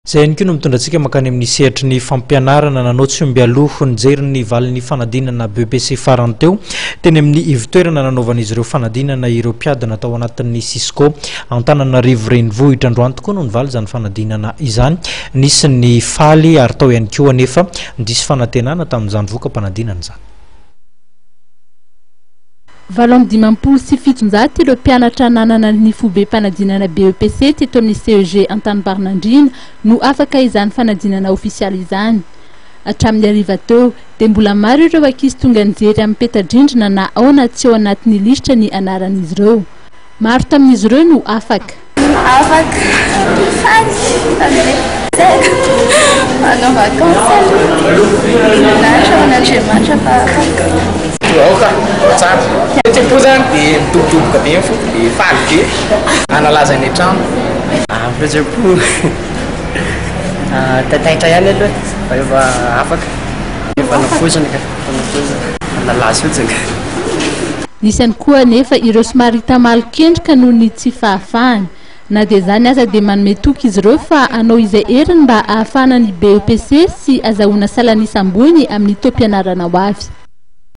Zay ihany koa no mitondratsika makany amin'ny sehatry ny fampianarana nanao tsy ombialoho nijeriny valin'ny fanadinana BEPC farany teo teny amin'ny ivitoerana nanaovan'izy ireo fanadinana ireo mpiady natao anatin'ny Cisco Antananarivo renivohitra androany tokoa no nivaly izany fanadinana izany nisy ny faly ary tao ihany koa anefa ndisy fanantenana tamin'izany voka-panadinana izany. Valom dimampolo sy fitonjato ireo mpianatra nanana ny fobe-panadinana BEPC teto amin'ny CEG Antananarivo no afaka izany fanadinana ofisialy izany. Hatramin'ny hariva teo dia mbola maro ireo ankizy tonga nijery amin'ny peta-drindrina na ao na tsy ao anatin'ny lisitra ny anaran'izy ireo. Maro tamin'izy ireo no afaka. Pozan di tutup ke tempo di pagi analasa ni trano preservu tatay lo ba afak panafusan ka analasa utsanga. Nisy ihany koa nefa ireo somary tamaly kendrika noho ny tsy fahafahany na dia zany aza dia manome toky izy ireo fa anao izay eriny mba ahafahana ny BEPC sy azahoana salanisa ambony amin'ny toam-pianarana ho avy.